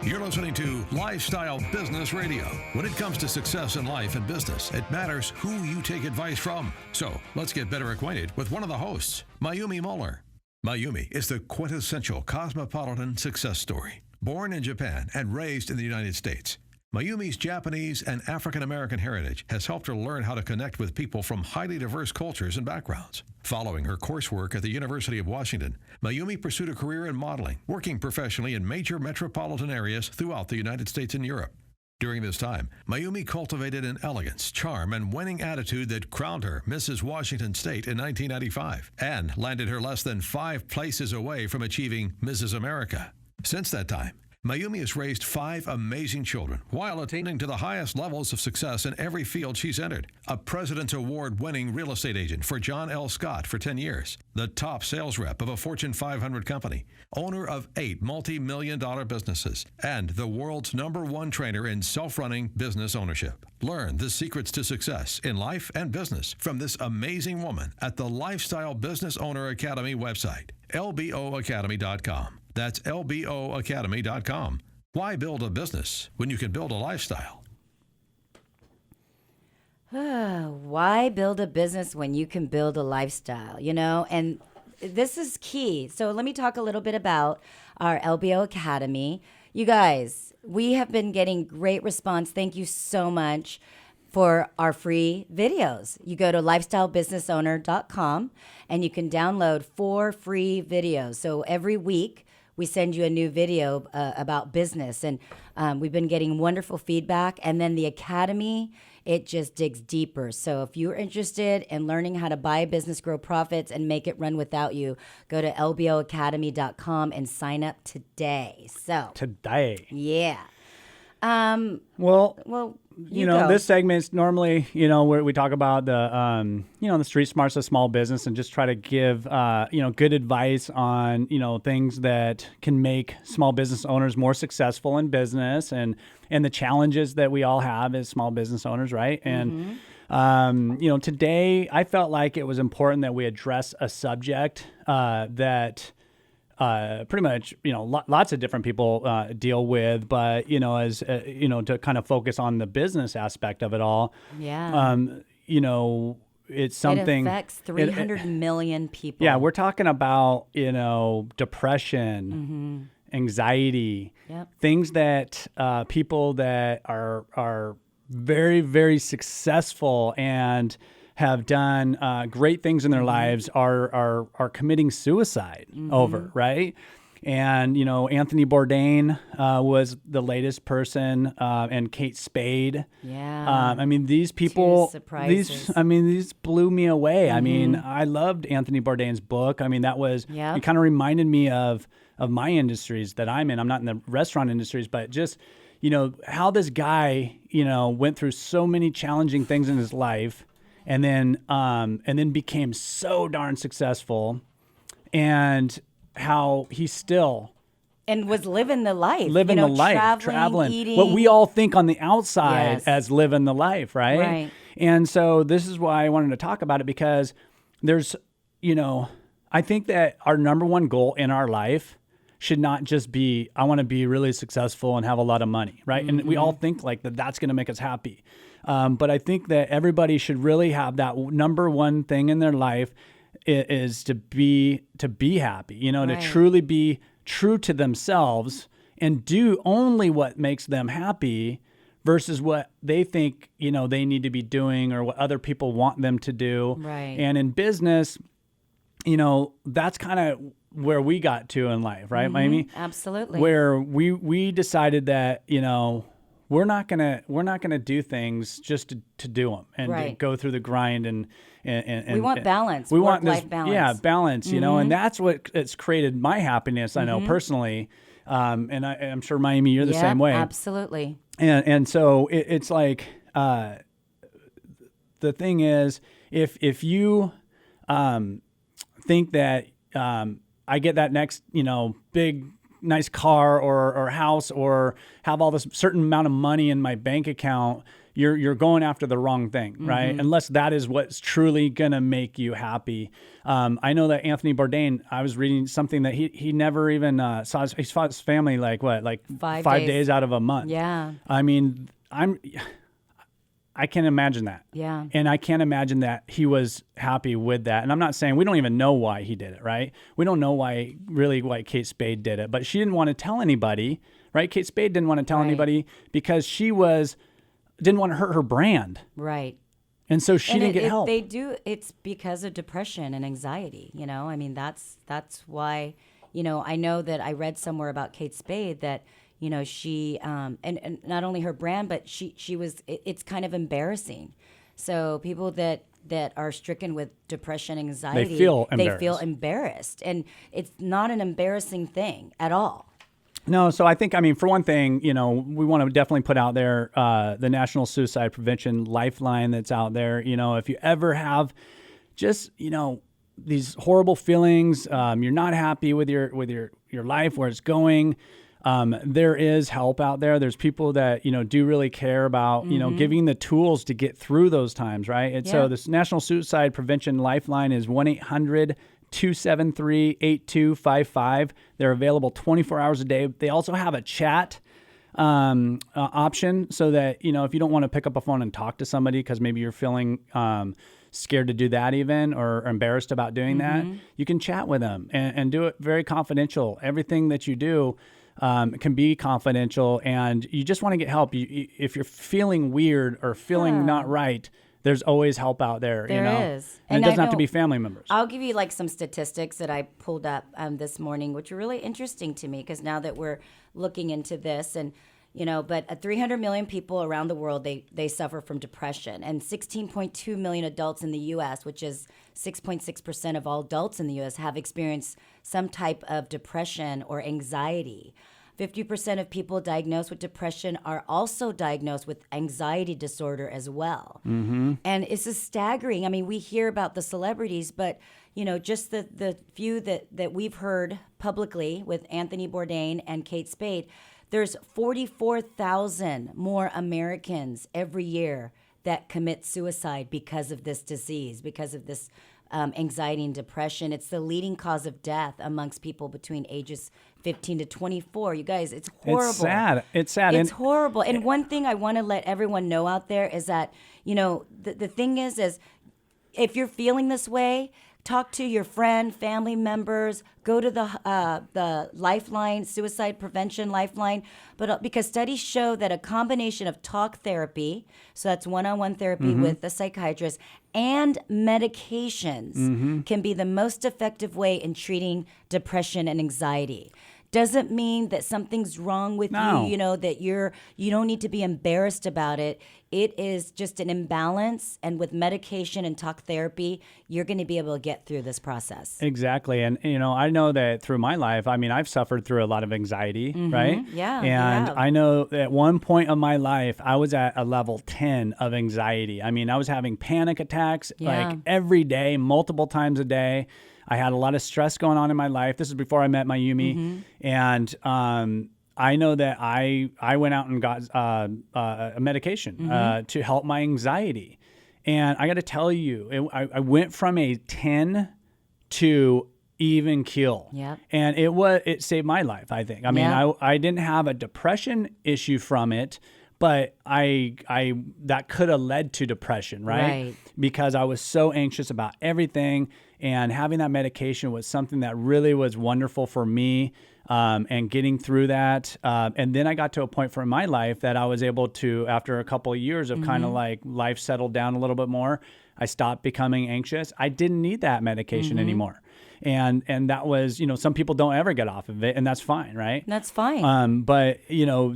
You're listening to Lifestyle Business Radio. When it comes to success in life and business, it matters who you take advice from. So let's get better acquainted with one of the hosts, Mayumi Moeller. Mayumi is the quintessential cosmopolitan success story. Born in Japan and raised in the United States, Mayumi's Japanese and African American heritage has helped her learn how to connect with people from highly diverse cultures and backgrounds. Following her coursework at the University of Washington, Mayumi pursued a career in modeling, working professionally in major metropolitan areas throughout the United States and Europe. During this time, Mayumi cultivated an elegance, charm, and winning attitude that crowned her Mrs. Washington State in 1995 and landed her less than 5 places away from achieving Mrs. America. Since that time, Mayumi has raised 5 amazing children while attaining to the highest levels of success in every field she's entered. A President's Award-winning real estate agent for John L. Scott for 10 years, the top sales rep of a Fortune 500 company, owner of 8 multi-million-dollar businesses, and the world's #1 trainer in self-running business ownership. Learn the secrets to success in life and business from this amazing woman at the Lifestyle Business Owner Academy website, lboacademy.com. That's lboacademy.com. Why build a business when you can build a lifestyle? Why build a business when you can build a lifestyle, And this is key. So let me talk a little bit about our LBO Academy. You guys, we have been getting great response. Thank you so much for our free videos. You go to lifestylebusinessowner.com and you can download 4 free videos. So every week, we send you a new video about business, and we've been getting wonderful feedback. And then the Academy, it just digs deeper. So if you're interested in learning how to buy a business, grow profits, and make it run without you, go to lboacademy.com and sign up today. Yeah. Well, this segment's normally, where we talk about the, the street smarts of small business and just try to give, good advice on, things that can make small business owners more successful in business and the challenges that we all have as small business owners, right? And, today I felt like it was important that we address a subject that pretty much, lots of different people deal with, but, as, to kind of focus on the business aspect of it all. Yeah. It's something. It affects 300 million people. Yeah. We're talking about, depression, anxiety, things that people that are very, very successful and have done great things in their lives are committing suicide over, right? And, Anthony Bourdain was the latest person, and Kate Spade. Yeah. These people, these blew me away. I loved Anthony Bourdain's book. That was, it kind of reminded me of my industries that I'm in. I'm not in the restaurant industries, but just, how this guy, went through so many challenging things in his life. And then became so darn successful, and how he still and was living the life, traveling, eating. What we all think on the outside as living the life, right? Right. And so this is why I wanted to talk about it, because there's, I think that our #1 goal in our life should not just be, I want to be really successful and have a lot of money, right? And we all think like that's going to make us happy. But I think that everybody should really have that #1 thing in their life is to be happy, to truly be true to themselves and do only what makes them happy versus what they think, they need to be doing or what other people want them to do. Right. And in business, that's kind of where we got to in life, right, Mayumi? Absolutely. Where we decided that, we're not gonna do things just to do them and to go through the grind and we want balance. We want life balance. Yeah, balance. And that's what it's created my happiness. I know personally, and I'm sure Mayumi, you're the same way. Absolutely. And so it's like the thing is, if you think that I get that next big nice car or house or have all this certain amount of money in my bank account, you're going after the wrong thing, right? Unless that is what's truly gonna make you happy. I know that Anthony Bourdain, I was reading something that he never even saw his family like 5 days out of a month. Yeah. I mean, I can't imagine that. Yeah. And I can't imagine that he was happy with that. And I'm not saying we don't even know why he did it, right? We don't know why Kate Spade did it, but she didn't want to tell anybody, right? Kate Spade didn't want to tell anybody because she didn't want to hurt her brand. Right. And so she didn't get help. They do. It's because of depression and anxiety. I mean, that's why. I know that I read somewhere about Kate Spade that she and not only her brand, but she was. It's kind of embarrassing. So people that are stricken with depression, anxiety, they feel embarrassed, and it's not an embarrassing thing at all. No, so I think, for one thing, we want to definitely put out there the National Suicide Prevention Lifeline that's out there. If you ever have just, these horrible feelings, you're not happy with your life, where it's going, there is help out there. There's people that, do really care about, giving the tools to get through those times, right? And so this National Suicide Prevention Lifeline is 1-800-273-8255. They're available 24 hours a day. They also have a chat option so that, if you don't want to pick up a phone and talk to somebody because maybe you're feeling scared to do that even or embarrassed about doing that, you can chat with them and do it very confidential. Everything that you do can be confidential, and you just want to get help. If you're feeling weird or feeling not right, there's always help out there. There is. And it doesn't have to be family members. I'll give you some statistics that I pulled up this morning, which are really interesting to me because now that we're looking into this and, but 300 million people around the world, they suffer from depression, and 16.2 million adults in the U.S., which is 6.6% of all adults in the U.S., have experienced some type of depression or anxiety. 50% of people diagnosed with depression are also diagnosed with anxiety disorder as well. And it's just staggering. I mean, we hear about the celebrities, but, just the few that we've heard publicly with Anthony Bourdain and Kate Spade, there's 44,000 more Americans every year that commit suicide because of this disease, because of this anxiety and depression. It's the leading cause of death amongst people between ages 15 to 24. You guys, it's horrible. It's sad. It's horrible. And one thing I want to let everyone know out there is that, the thing is if you're feeling this way, talk to your friend, family members, go to the Lifeline, Suicide Prevention Lifeline. But because studies show that a combination of talk therapy, so that's one-on-one therapy with a psychiatrist, and medications can be the most effective way in treating depression and anxiety. Doesn't mean that something's wrong with you, that you don't need to be embarrassed about it. It is just an imbalance, and with medication and talk therapy, you're going to be able to get through this process. Exactly. And, I know that through my life, I've suffered through a lot of anxiety, right? Yeah. And I know at one point of my life, I was at a level 10 of anxiety. I was having panic attacks like every day, multiple times a day. I had a lot of stress going on in my life. This is before I met Mayumi. And I know that I went out and got a medication to help my anxiety. And I got to tell you, I went from a 10 to even keel. Yep. And it saved my life, I think. I didn't have a depression issue from it, but that could have led to depression, right? Because I was so anxious about everything, and having that medication was something that really was wonderful for me, and getting through that. And then I got to a point in my life that I was able to, after a couple of years of kind of like life settled down a little bit more, I stopped becoming anxious. I didn't need that medication anymore. And that was, some people don't ever get off of it, and that's fine, right? That's fine. But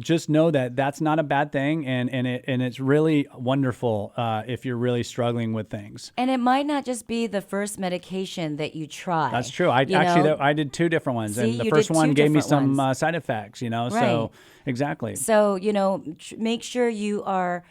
just know that that's not a bad thing, and it's really wonderful if you're really struggling with things. And it might not just be the first medication that you try. That's true. I did 2 different ones, and the first one gave me some side effects. So exactly. So make sure you are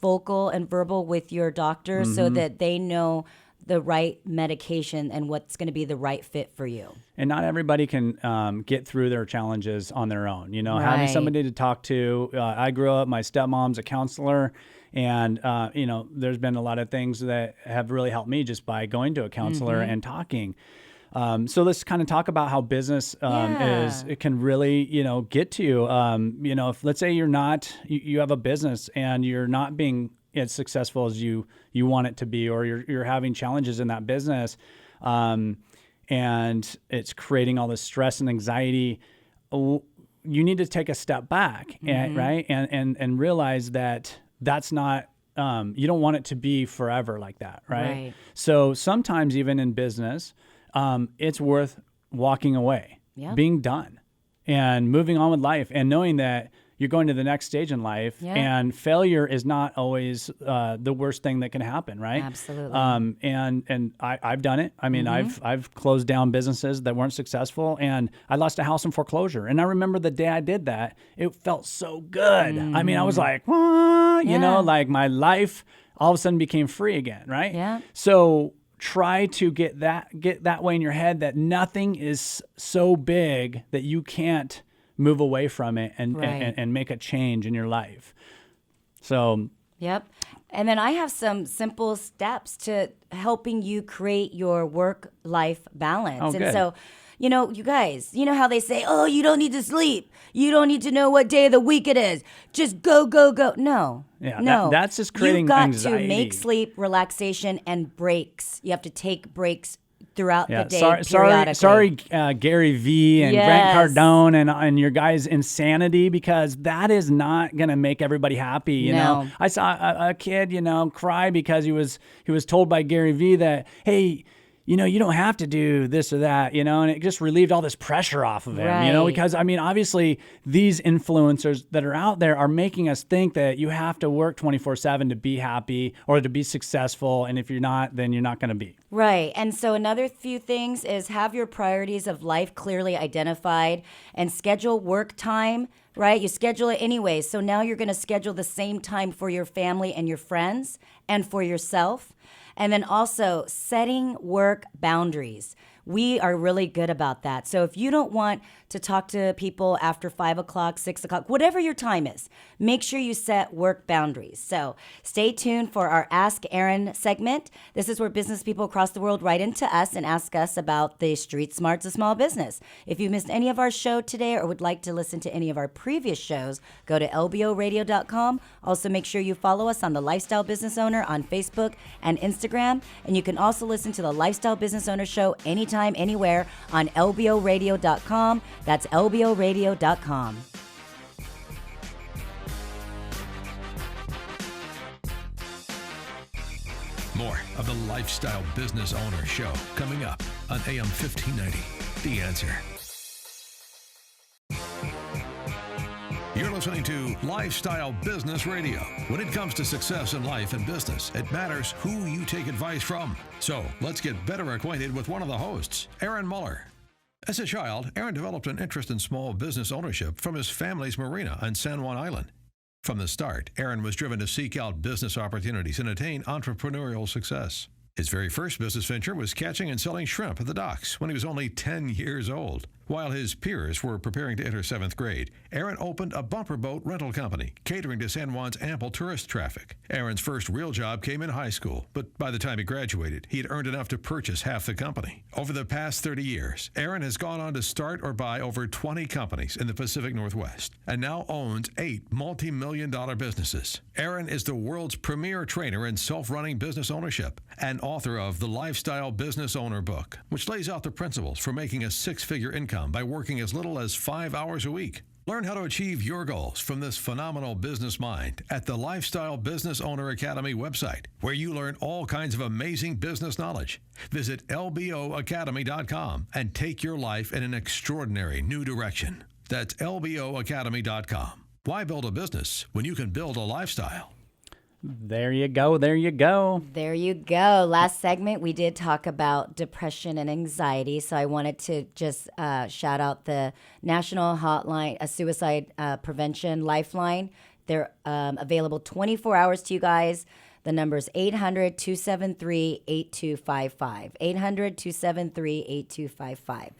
vocal and verbal with your doctor so that they know the right medication and what's going to be the right fit for you. And not everybody can get through their challenges on their own. You know, Right. having somebody to talk to. I grew up, my stepmom's a counselor, and you know, there's been a lot of things that have really helped me just by going to a counselor and talking. So let's kind of talk about how business it can really, you know, get to you. You know, if let's say you have a business and you're not being as successful as you want it to be, or you're having challenges in that business, and it's creating all this stress and anxiety, you need to take a step back, right? And realize that that's not, you don't want it to be forever like that, right? So sometimes even in business, it's worth walking away, being done, and moving on with life, and knowing that you're going to the next stage in life, and failure is not always the worst thing that can happen, right? Absolutely. And I've done it. I mean, I've closed down businesses that weren't successful, and I lost a house in foreclosure. And I remember the day I did that, it felt so good. I mean, I was like, you know, like my life all of a sudden became free again, right? Yeah. So try to get that way in your head, that nothing is so big that you can't move away from it and make a change in your life. So, yep. And then I have some simple steps to helping you create your work-life balance. Oh, and good. so, you know, you guys, you know how they say, oh, you don't need to sleep. You don't need to know what day of the week it is. Just go, go, go. No. Yeah, no. that's just creating You've got anxiety. to make sleep, relaxation, and breaks. You have to take breaks throughout the day, Sorry, Gary Vee and Grant Yes. Cardone and your guys' insanity, because that is not going to make everybody happy. You know, I saw a kid, you know, cry because he was told by Gary Vee that, hey, you know, you don't have to do this or that, you know, and it just relieved all this pressure off of him, you know, because I mean, obviously these influencers that are out there are making us think that you have to work 24/7 to be happy or to be successful. And if you're not, then you're not going to be. Right. And so another few things is have your priorities of life clearly identified and schedule work time, right? You schedule it anyway. So now you're going to schedule the same time for your family and your friends and for yourself. And then also setting work boundaries. We are really good about that. So if you don't want to talk to people after 5 o'clock, 6 o'clock, whatever your time is, make sure you set work boundaries. So stay tuned for our Ask Aaron segment. This is where business people across the world write into us and ask us about the street smarts of small business. If you missed any of our show today or would like to listen to any of our previous shows, go to lboradio.com. Also, make sure you follow us on The Lifestyle Business Owner on Facebook and Instagram. And you can also listen to The Lifestyle Business Owner Show anytime, anywhere on lboradio.com. That's lboradio.com. More of the Lifestyle Business Owner Show coming up on AM 1590. The Answer. You're listening to Lifestyle Business Radio. When it comes to success in life and business, it matters who you take advice from. So let's get better acquainted with one of the hosts, Aaron Muller. As a child, Aaron developed an interest in small business ownership from his family's marina on San Juan Island. From the start, Aaron was driven to seek out business opportunities and attain entrepreneurial success. His very first business venture was catching and selling shrimp at the docks when he was only 10 years old. While his peers were preparing to enter 7th grade, Aaron opened a bumper boat rental company, catering to San Juan's ample tourist traffic. Aaron's first real job came in high school, but by the time he graduated, he had earned enough to purchase half the company. Over the past 30 years, Aaron has gone on to start or buy over 20 companies in the Pacific Northwest and now owns 8 multi-million-dollar businesses. Aaron is the world's premier trainer in self-running business ownership and author of the Lifestyle Business Owner book, which lays out the principles for making a 6-figure income by working as little as 5 hours a week. Learn how to achieve your goals from this phenomenal business mind at the Lifestyle Business Owner Academy website, where you learn all kinds of amazing business knowledge. Visit lboacademy.com and take your life in an extraordinary new direction. That's lboacademy.com. Why build a business when you can build a lifestyle? There you go. There you go. There you go. Last segment, we did talk about depression and anxiety. So I wanted to just shout out the National Hotline, a Suicide Prevention Lifeline. They're available 24 hours to you guys. The number is 800-273-8255. 800-273-8255.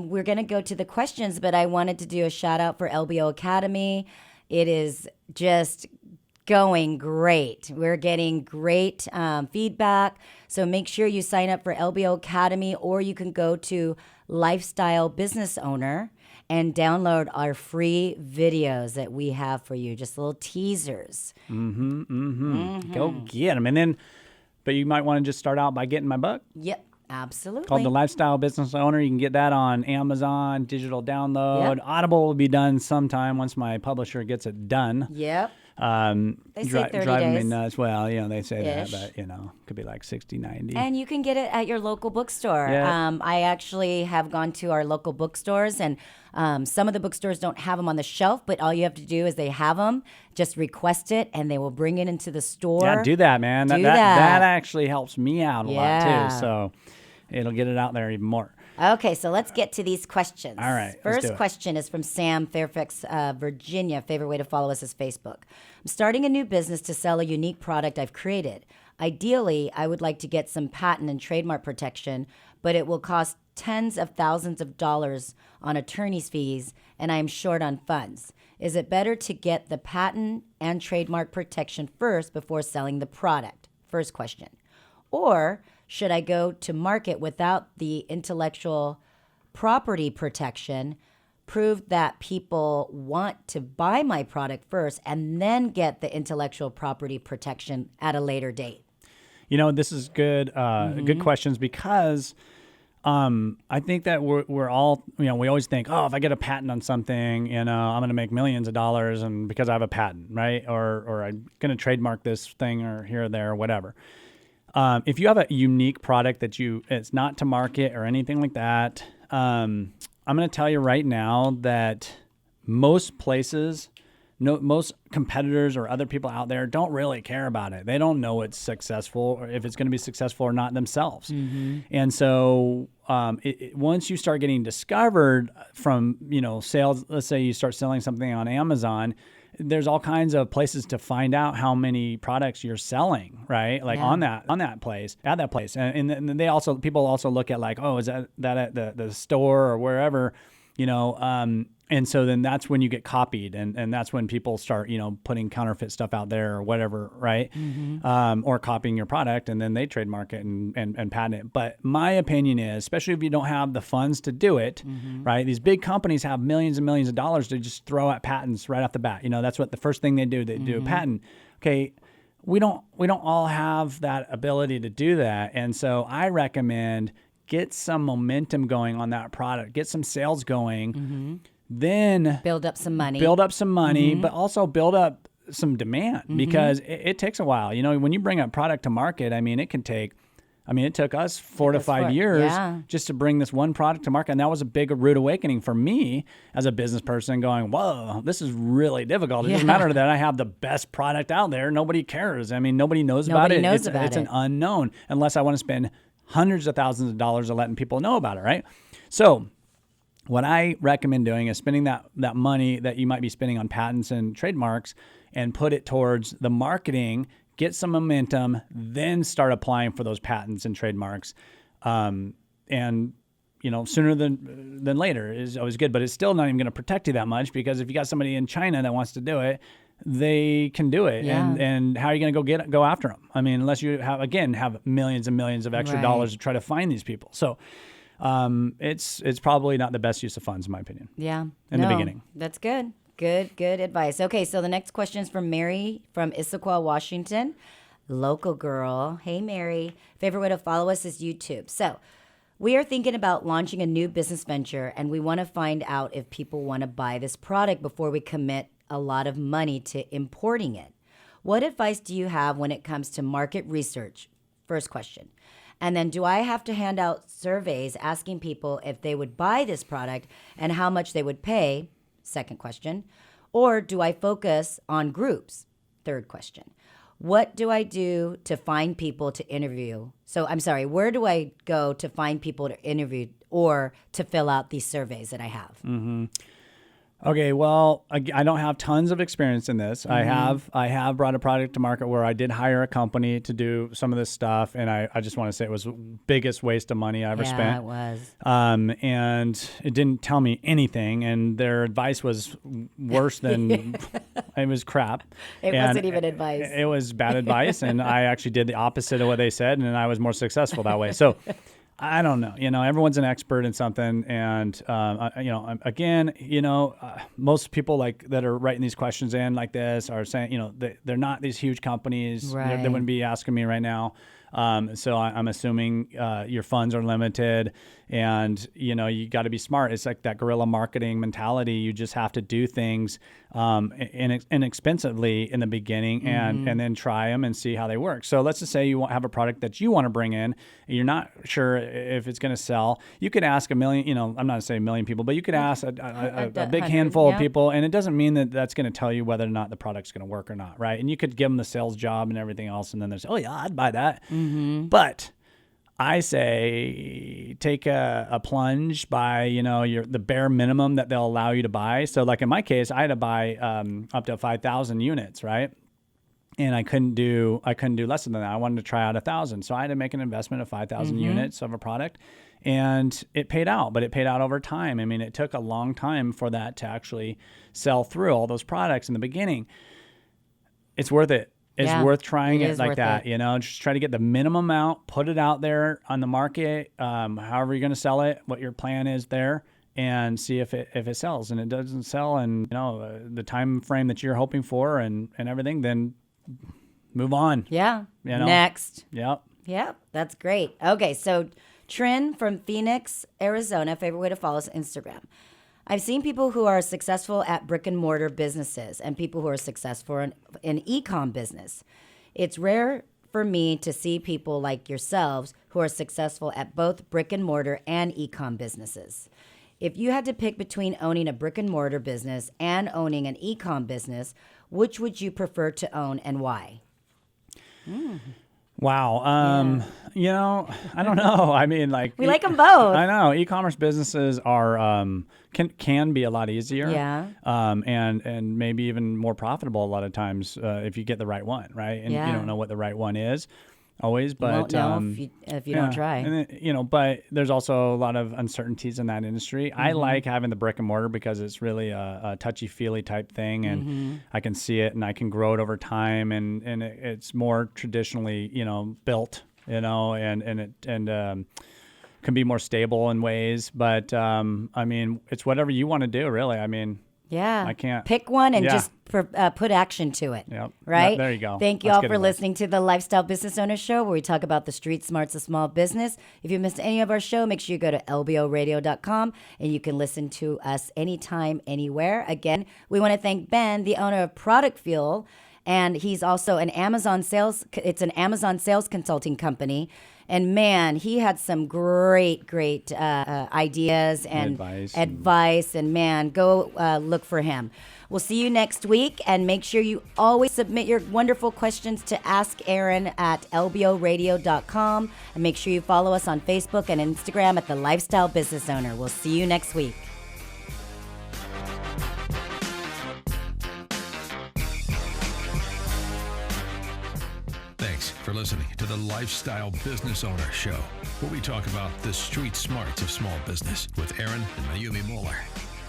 We're going to go to the questions, but I wanted to do a shout out for LBO Academy. It is just going great. We're getting great feedback. So make sure you sign up for LBO Academy, or you can go to Lifestyle Business Owner and download our free videos that we have for you. Just little teasers. Go get them. And then, but you might want to just start out by getting my book. Yep. Absolutely. Called The Lifestyle Business Owner. You can get that on Amazon, digital download. Yep. Audible will be done sometime once my publisher gets it done. Yep. They say 30 driving days. me nuts. Well, they say Ish. that, but, could be like 60, 90. And you can get it at your local bookstore. Yeah. I actually have gone to our local bookstores, and some of the bookstores don't have them on the shelf, but all you have to do is they have them, just request it, and they will bring it into the store. Yeah, do that, man. Do that actually helps me out a lot, Yeah. too. So it'll get it out there even more. Okay, so let's get to these questions. All right, let's do First it. question is from Sam, Fairfax, Virginia. Favorite way to follow us is Facebook. I'm starting a new business to sell a unique product I've created. Ideally, I would like to get some patent and trademark protection, but it will cost tens of thousands of dollars on attorney's fees, and I am short on funds. Is it better to get the patent and trademark protection first before selling the product? First question. Or should I go to market without the intellectual property protection, prove that people want to buy my product first, and then get the intellectual property protection at a later date? This is good, good questions, because I think that we're all, we always think, oh, if I get a patent on something, I'm going to make millions of dollars, and because I have a patent, right? Or I'm going to trademark this thing or here or there or whatever. If you have a unique product that it's not to market or anything like that, I'm going to tell you right now that most places, most competitors or other people out there don't really care about it. They don't know it's successful or if it's going to be successful or not themselves. And so once you start getting discovered from, sales, let's say you start selling something on Amazon, there's all kinds of places to find out how many products you're selling, right? Like at that place. And then people also look at like, oh, is that at the store or wherever, and so then that's when you get copied, and that's when people start, putting counterfeit stuff out there or whatever, right? Or copying your product, and then they trademark it and patent it. But my opinion is, especially if you don't have the funds to do it, right? These big companies have millions and millions of dollars to just throw at patents right off the bat. That's what the first thing they do. They do a patent. Okay, we don't all have that ability to do that, and so I recommend get some momentum going on that product, get some sales going. Then build up some money, but also build up some demand, because it takes a while. When you bring a product to market, it took us 4 to 5 years just to bring this one product to market. And that was a big rude awakening for me as a business person, going, whoa, this is really difficult. It doesn't matter that I have the best product out there. Nobody cares. Nobody knows about it. It's an unknown, unless I want to spend hundreds of thousands of dollars of letting people know about it, right? So what I recommend doing is spending that money that you might be spending on patents and trademarks and put it towards the marketing, get some momentum, then start applying for those patents and trademarks. And sooner than later is always good, but it's still not even going to protect you that much, because if you got somebody in China that wants to do it, they can do it. Yeah. And how are you going to go after them? Unless you have millions and millions of extra dollars to try to find these people. So it's probably not the best use of funds, in my opinion. Yeah. In the beginning. That's good. Good advice. Okay, so the next question is from Mary from Issaquah, Washington. Local girl. Hey, Mary. Favorite way to follow us is YouTube. So we are thinking about launching a new business venture, and we want to find out if people want to buy this product before we commit a lot of money to importing it. What advice do you have when it comes to market research? First question. And then, do I have to hand out surveys asking people if they would buy this product and how much they would pay? Second question. Or do I focus on groups? Third question. What do I do to find people to interview? Where do I go to find people to interview or to fill out these surveys that I have? Okay, well, I don't have tons of experience in this. I have brought a product to market where I did hire a company to do some of this stuff, and I just want to say it was the biggest waste of money I ever spent. Yeah, it was. And it didn't tell me anything, and their advice was worse than it was crap. It wasn't even advice. It was bad advice, and I actually did the opposite of what they said, and I was more successful that way. So I don't know. Everyone's an expert in something, and again, most people that are writing these questions in like this are saying, they're not these huge companies. Right. They wouldn't be asking me right now. So I'm assuming your funds are limited, and you got to be smart. It's like that guerrilla marketing mentality. You just have to do things inexpensively in the beginning, and then try them and see how they work. So let's just say you have a product that you want to bring in, and you're not sure if it's going to sell. You could ask a million. I'm not going to say a million people, but you could ask a big handful of people, and it doesn't mean that that's going to tell you whether or not the product's going to work or not, right? And you could give them the sales job and everything else, and then there's, oh yeah, I'd buy that. But I say take a plunge by the bare minimum that they'll allow you to buy. So like in my case, I had to buy up to 5,000 units, right? And I couldn't do less than that. I wanted to try out 1,000, so I had to make an investment of 5,000 units of a product, and it paid out. But it paid out over time. I mean, it took a long time for that to actually sell through all those products in the beginning. It's worth it. It's worth trying it like that, just try to get the minimum amount, put it out there on the market, however you're going to sell it, what your plan is there, and see if it sells. And it doesn't sell in, the time frame that you're hoping for and everything, then move on. Yeah. Next. Yep. Yep. That's great. Okay. So Trin from Phoenix, Arizona, favorite way to follow us on Instagram. I've seen people who are successful at brick and mortar businesses and people who are successful in e-com business. It's rare for me to see people like yourselves who are successful at both brick and mortar and e-com businesses. If you had to pick between owning a brick and mortar business and owning an e-com business, which would you prefer to own and why? Wow. I don't know. I mean, we like them both. I know. E-commerce businesses are can be a lot easier. Yeah. And maybe even more profitable a lot of times if you get the right one, right? And you don't know what the right one is always, but you won't know if you don't try. And then, but there's also a lot of uncertainties in that industry. I like having the brick and mortar because it's really a touchy-feely type thing, and I can see it and I can grow it over time, and it's more traditionally, built, and can be more stable in ways. But I mean, it's whatever you want to do, really. I mean, yeah, I can't pick one and just put action to it. Yep. Right. There you go. Thank you all for listening to the Lifestyle Business Owner Show, where we talk about the street smarts of small business. If you missed any of our show, make sure you go to lboradio.com and you can listen to us anytime, anywhere. Again, we want to thank Ben, the owner of Product Fuel, and he's also an Amazon sales. It's an Amazon sales consulting company. And man, he had some great ideas and advice. And man, go look for him. We'll see you next week. And make sure you always submit your wonderful questions to Ask Aaron at lboradio.com. And make sure you follow us on Facebook and Instagram at The Lifestyle Business Owner. We'll see you next week. Thanks for listening to the Lifestyle Business Owner Show, where we talk about the street smarts of small business with Aaron and Mayumi Moeller.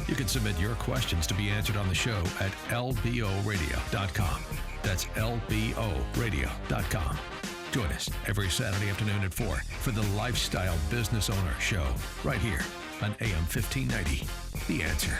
You can submit your questions to be answered on the show at lboradio.com. That's lboradio.com. Join us every Saturday afternoon at 4 for the Lifestyle Business Owner Show, right here on AM 1590. The Answer.